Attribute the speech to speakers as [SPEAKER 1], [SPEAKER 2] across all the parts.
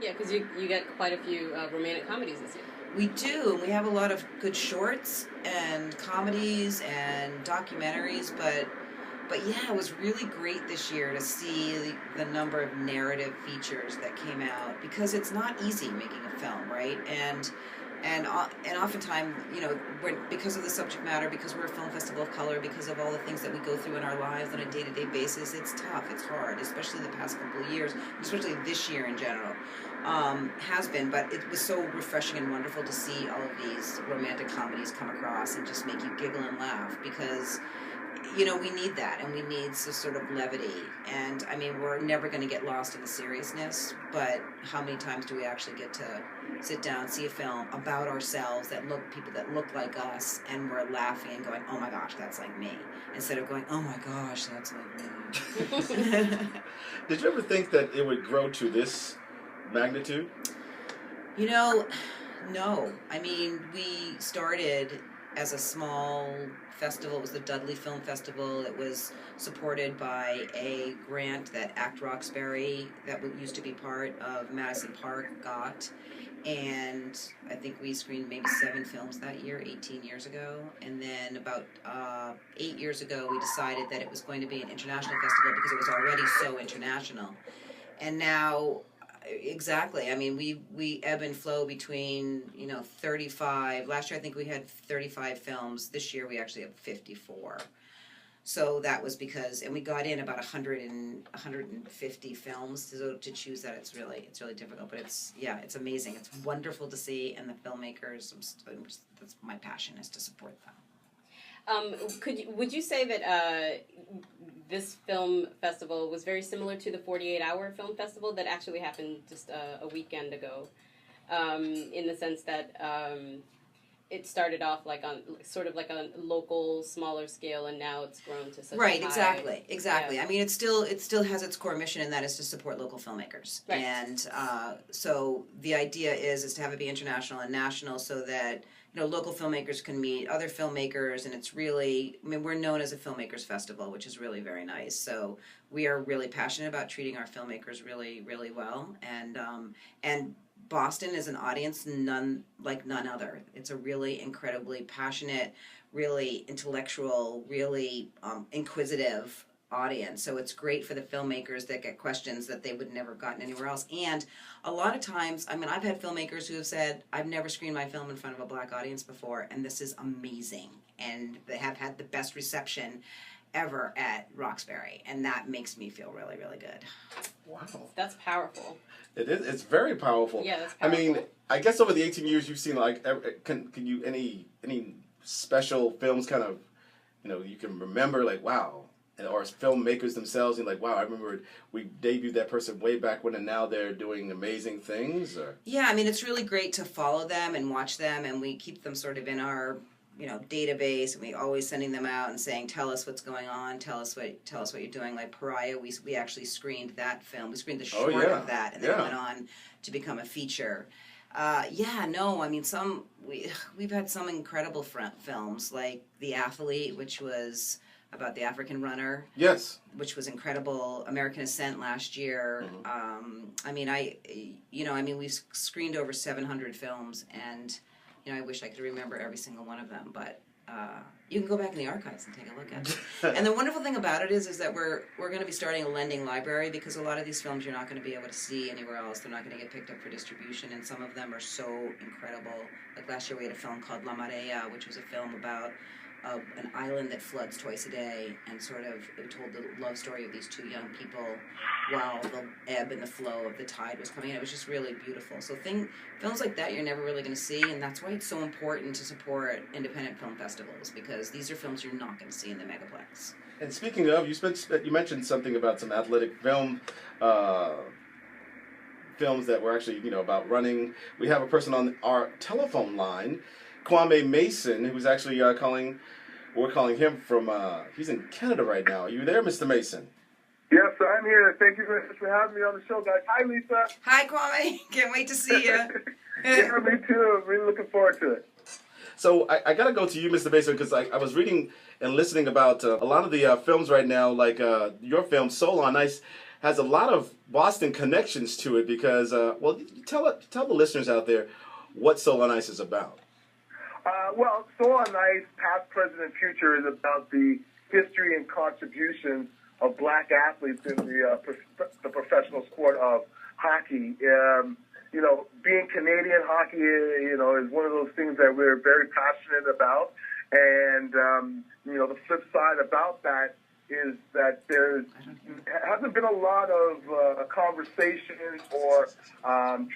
[SPEAKER 1] Yeah, because you get quite a few romantic comedies this year.
[SPEAKER 2] We do. We have a lot of good shorts and comedies and documentaries, but yeah, it was really great this year to see the number of narrative features that came out, because it's not easy making a film, right? And oftentimes, you know, because of the subject matter, because we're a film festival of color, because of all the things that we go through in our lives on a day-to-day basis, it's tough, it's hard, especially the past couple of years, especially this year in general, has been. But it was so refreshing and wonderful to see all of these romantic comedies come across and just make you giggle and laugh, because, you know, we need that, and we need some sort of levity. And I mean, we're never going to get lost in the seriousness, but how many times do we actually get to sit down, see a film about ourselves, people that look like us, and we're laughing and going, oh my gosh, that's like me, instead of going, oh my gosh, that's like me.
[SPEAKER 3] Did you ever think that it would grow to this magnitude?
[SPEAKER 2] You know, no. I mean, we started as a small festival. It was the Dudley Film Festival. It was supported by a grant that Act Roxbury, that used to be part of Madison Park, got. And I think we screened maybe 7 films that year, 18 years ago. And then about 8 years ago, we decided that it was going to be an international festival because it was already so international. And now, exactly, I mean, we ebb and flow between, you know, 35. Last year I think we had 35 films. This year we actually have 54. So that was because, and we got in about 150 films to choose that. It's really difficult, but it's amazing. It's wonderful to see, and the filmmakers, that's my passion, is to support them.
[SPEAKER 1] Would you say that this film festival was very similar to the 48-hour film festival that actually happened just a weekend ago, in the sense that it started off like on sort of like a local, smaller scale, and now it's grown to such a high...
[SPEAKER 2] Exactly. Yeah. I mean, it still has its core mission, and that is to support local filmmakers. Right. And so the idea is to have it be international and national, so that, you know, local filmmakers can meet other filmmakers, and it's really, I mean, we're known as a filmmakers festival, which is really very nice. So we are really passionate about treating our filmmakers really, really well, and Boston is an audience none other. It's a really incredibly passionate, really intellectual, really inquisitive audience. So it's great for the filmmakers that get questions that they would never have gotten anywhere else. And a lot of times, I mean, I've had filmmakers who have said, I've never screened my film in front of a black audience before, and this is amazing. And they have had the best reception ever at Roxbury, and that makes me feel really, really good.
[SPEAKER 3] Wow.
[SPEAKER 1] That's powerful.
[SPEAKER 3] It is. It's very powerful.
[SPEAKER 1] Yeah, that's powerful.
[SPEAKER 3] I mean, I guess over the 18 years you've seen, like, can you any special films kind of, you know, you can remember, like, wow, or filmmakers themselves, and like, wow, I remember we debuted that person way back when, and now they're doing amazing things? Or? Yeah,
[SPEAKER 2] I mean, it's really great to follow them and watch them, and we keep them sort of in our, you know, database, and we always sending them out and saying, tell us what's going on, tell us what you're doing. Like Pariah, we actually screened that film. We screened the short of that, and then it went on to become a feature. I mean, we've had some incredible films, like The Athlete, which was about the African runner. Yes. Which was incredible. American Ascent last year. Mm-hmm. We've screened over 700 films, and, you know, I wish I could remember every single one of them, but you can go back in the archives and take a look at it. And the wonderful thing about it is that we're going to be starting a lending library, because a lot of these films you're not going to be able to see anywhere else. They're not going to get picked up for distribution, and some of them are so incredible. Like last year we had a film called La Marea, which was a film about an island that floods twice a day, and sort of it told the love story of these two young people while the ebb and the flow of the tide was coming in. It was just really beautiful. So films like that you're never really going to see, and that's why it's so important to support independent film festivals, because these are films you're not going to see in the megaplex.
[SPEAKER 3] And speaking of, you mentioned something about some athletic films that were actually, you know, about running. We have a person on our telephone line, Kwame Mason, who's actually calling. We're calling him from, he's in Canada right now. Are you there, Mr. Mason?
[SPEAKER 4] Yes, I'm here. Thank you very much for having me on the show, guys. Hi, Lisa.
[SPEAKER 2] Hi, Kwame. Can't wait to see you.
[SPEAKER 4] Yeah, me too. I'm really looking forward to it.
[SPEAKER 3] So I got to go to you, Mr. Mason, because I was reading and listening about a lot of the films right now, like your film, Soul On Ice. has a lot of Boston connections to it because, well, tell the listeners out there what Soul on Ice is about.
[SPEAKER 4] Well, Soul on Ice, Past, Present, and Future is about the history and contributions of black athletes in the professional sport of hockey. You know, being Canadian, hockey, you know, is one of those things that we're very passionate about. And, you know, the flip side about that is that there hasn't been a lot of conversations or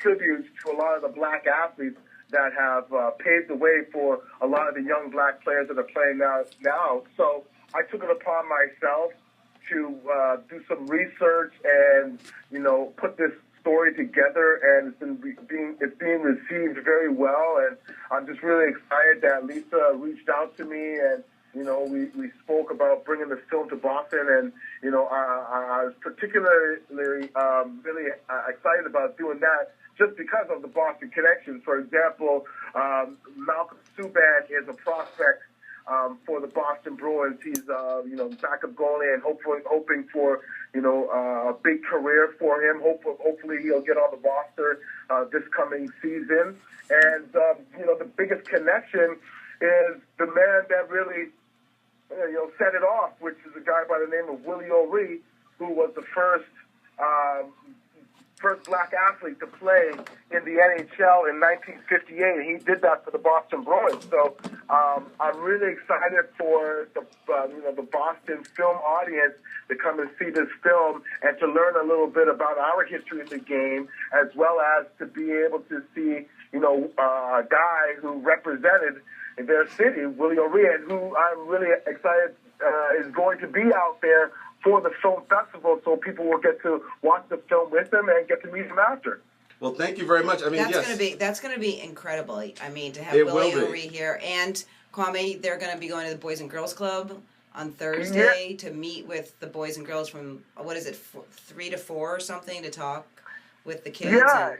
[SPEAKER 4] tributes to a lot of the black athletes that have paved the way for a lot of the young black players that are playing now. So I took it upon myself to do some research and, you know, put this story together, and it's being received very well. And I'm just really excited that Lisa reached out to me, and you know, we spoke about bringing this film to Boston, and you know, I was particularly really excited about doing that just because of the Boston connection. For example, Malcolm Subban is a prospect for the Boston Bruins. He's you know, backup goalie, and hoping for, you know, a big career for him. Hopefully he'll get on the roster this coming season. And you know, the biggest connection is the man that really, you know, set it off, which is a guy by the name of Willie O'Ree, who was the first black athlete to play in the NHL in 1958. And he did that for the Boston Bruins. So I'm really excited for the you know, the Boston film audience to come and see this film and to learn a little bit about our history of the game, as well as to be able to see, you know, a guy who represented their city, Willie O'Ree, and who I'm really excited is going to be out there for the film festival, so people will get to watch the film with him and get to meet him after.
[SPEAKER 3] Well, thank you very much. I mean,
[SPEAKER 2] that's gonna be incredible. I mean, to have
[SPEAKER 3] It
[SPEAKER 2] Willie
[SPEAKER 3] will be.
[SPEAKER 2] O'Ree here, and Kwame, they're gonna be going to the Boys and Girls Club on Thursday to meet with the boys and girls from, what is it, 3 to 4 or something, to talk with the kids.
[SPEAKER 4] Yeah,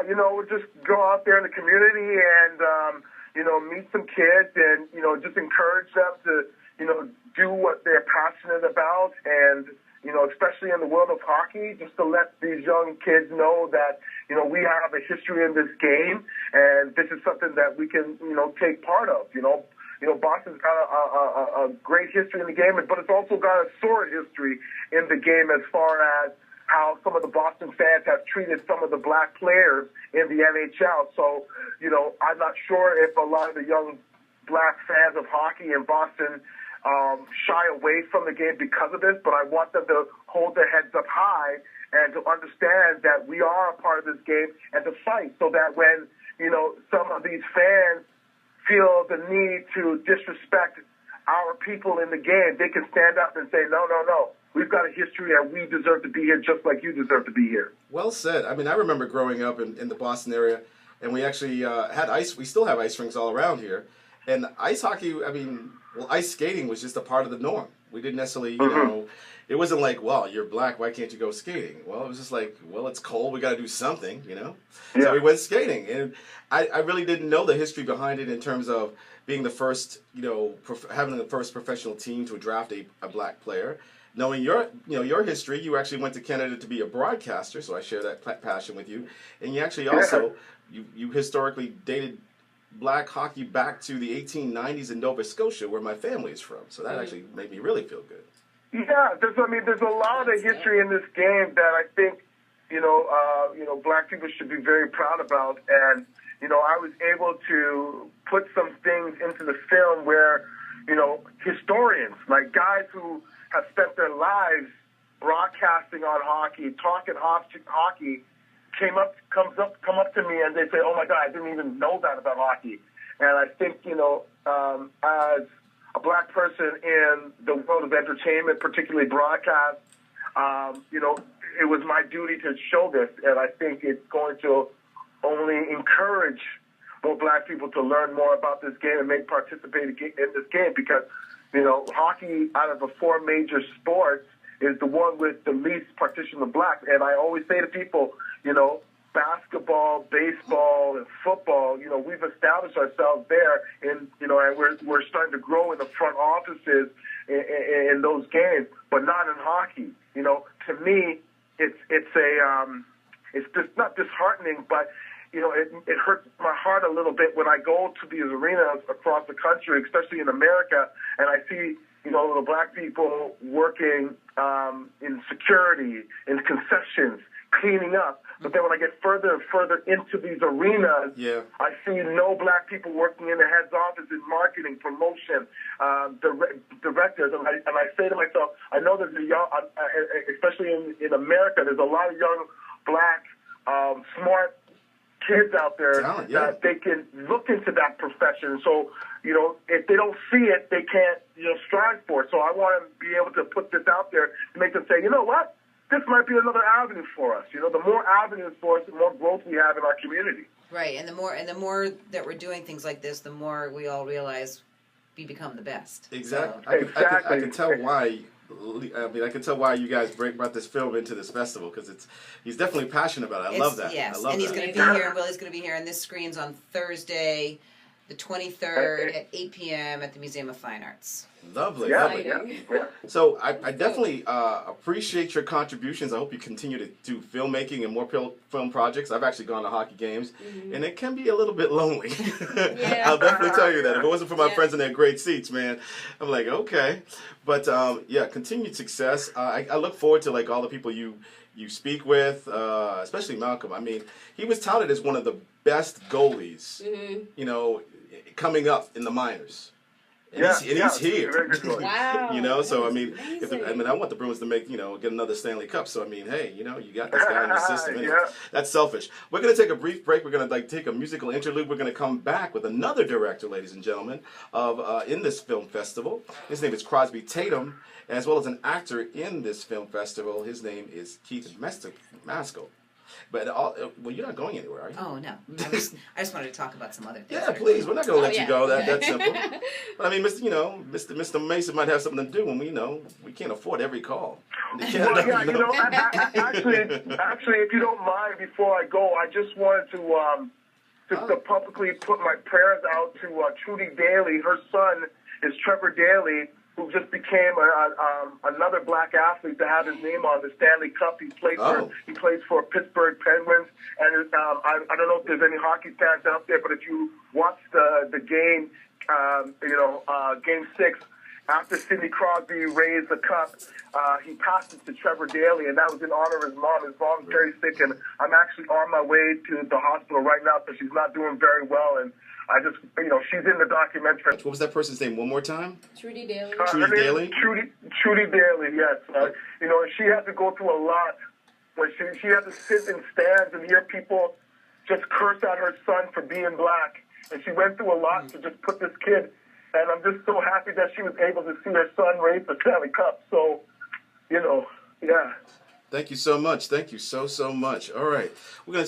[SPEAKER 4] you know, we'll just go out there in the community and you know, meet some kids and, you know, just encourage them to, you know, do what they're passionate about, and, you know, especially in the world of hockey, just to let these young kids know that, you know, we have a history in this game, and this is something that we can, you know, take part of. You know, Boston's got a great history in the game, but it's also got a sordid history in the game as far as how some of the Boston fans have treated some of the black players in the NHL. So, you know, I'm not sure if a lot of the young black fans of hockey in Boston shy away from the game because of this, but I want them to hold their heads up high and to understand that we are a part of this game and to fight, so that when, you know, some of these fans feel the need to disrespect our people in the game, they can stand up and say, no, we've got a history and we deserve to be here just like you deserve to be here.
[SPEAKER 3] Well said. I mean, I remember growing up in the Boston area, and we actually had we still have ice rinks all around here. And ice hockey, I mean, well, ice skating was just a part of the norm. We didn't necessarily, you know, it wasn't like, well, you're black, why can't you go skating? Well, it was just like, well, it's cold, we got to do something, you know? Yeah. So we went skating. And I really didn't know the history behind it in terms of being the first, you know, having the first professional team to draft a black player. Knowing your history, you actually went to Canada to be a broadcaster, so I share that passion with you. And you actually also, you historically dated black hockey back to the 1890s in Nova Scotia, where my family is from. So that actually made me really feel good.
[SPEAKER 4] Yeah, there's a lot of history in this game that I think, you know, black people should be very proud about. And, you know, I was able to put some things into the film where, you know, historians, like guys who have spent their lives broadcasting on hockey, talking hockey, come up to me and they say, oh my God, I didn't even know that about hockey. And I think, you know, as a black person in the world of entertainment, particularly broadcast, you know, it was my duty to show this, and I think it's going to only encourage more black people to learn more about this game and participate in this game, because, you know, hockey, out of the 4 major sports, is the one with the least partition of blacks. And I always say to people, you know, basketball, baseball, and football, you know, we've established ourselves there, and, you know, and we're starting to grow in the front offices in those games, but not in hockey. You know, to me, it's just not disheartening, but it hurts my heart a little bit when I go to these arenas across the country, especially in America, and I see the black people working in security, in concessions, cleaning up. But then when I get further and further into these arenas, I see no black people working in the head's office in marketing, promotion, directors. And I say to myself, I know there's a young, especially in America, there's a lot of young black, smart kids out there that they can look into that profession. So, if they don't see it, they can't, strive for it. So I want to be able to put this out there to make them say, you know what? This might be another avenue for us. The more avenues for us, the more growth we have in our community.
[SPEAKER 2] Right, and the more that we're doing things like this, the more we all realize we become the best.
[SPEAKER 3] Exactly.
[SPEAKER 2] So.
[SPEAKER 3] I can tell why. I can tell why you guys brought this film into this festival, because he's definitely passionate about it. I love that.
[SPEAKER 2] Yes,
[SPEAKER 3] I love
[SPEAKER 2] and he's
[SPEAKER 3] that.
[SPEAKER 2] going to be here, and Willie's going to be here, and this screens on Thursday, the 23rd at 8 p.m. at the Museum of Fine Arts.
[SPEAKER 3] Lovely.
[SPEAKER 4] Yeah.
[SPEAKER 3] So I definitely appreciate your contributions. I hope you continue to do filmmaking and more film projects. I've actually gone to hockey games, and it can be a little bit lonely. I'll definitely tell you that. If it wasn't for my friends in their great seats, man, I'm like, okay. But continued success. I look forward to all the people you speak with, especially Malcolm. I mean, he was touted as one of the best goalies, coming up in the minors. And he's here.
[SPEAKER 1] Wow.
[SPEAKER 3] So I mean, I want the Bruins to get another Stanley Cup. So I mean, hey, you got this guy in the system. That's selfish. We're gonna take a brief break. We're gonna take a musical interlude. We're gonna come back with another director, ladies and gentlemen, of in this film festival. His name is Crosby Tatum, as well as an actor in this film festival. His name is Keith Masco. But you're not going anywhere, are you?
[SPEAKER 2] Oh no, I just wanted to talk about some other things.
[SPEAKER 3] Yeah, please. We're not going to let you go. That's simple. But I mean, Mr. Mason might have something to do, and we can't afford every call.
[SPEAKER 4] Actually, if you don't mind, before I go, I just wanted to publicly put my prayers out to Trudy Daly. Her son is Trevor Daly, who just became another black athlete to have his name on the Stanley Cup. He plays for Pittsburgh Penguins, and I don't know if there's any hockey fans out there, but if you watch the game, Game 6, after Sidney Crosby raised the cup, he passed it to Trevor Daly, and that was in honor of his mom. His mom's very sick, and I'm actually on my way to the hospital right now, so she's not doing very well, and I just, she's in the documentary.
[SPEAKER 3] What was that person's name? One more time?
[SPEAKER 1] Trudy Daly.
[SPEAKER 3] Trudy Daly?
[SPEAKER 4] Trudy Daly, yes. She had to go through a lot. When she had to sit in stands and hear people just curse at her son for being black. And she went through a lot to just put this kid. And I'm just so happy that she was able to see her son raise the Stanley Cup. So, yeah.
[SPEAKER 3] Thank you so much. Thank you so much. All right. We're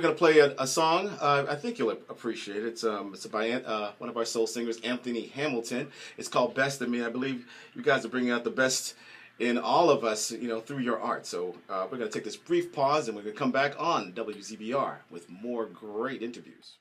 [SPEAKER 3] gonna play a song. I think you'll appreciate it. It's by one of our soul singers, Anthony Hamilton. It's called "Best of Me." I believe you guys are bringing out the best in all of us, through your art. So we're gonna take this brief pause, and we're gonna come back on WZBR with more great interviews.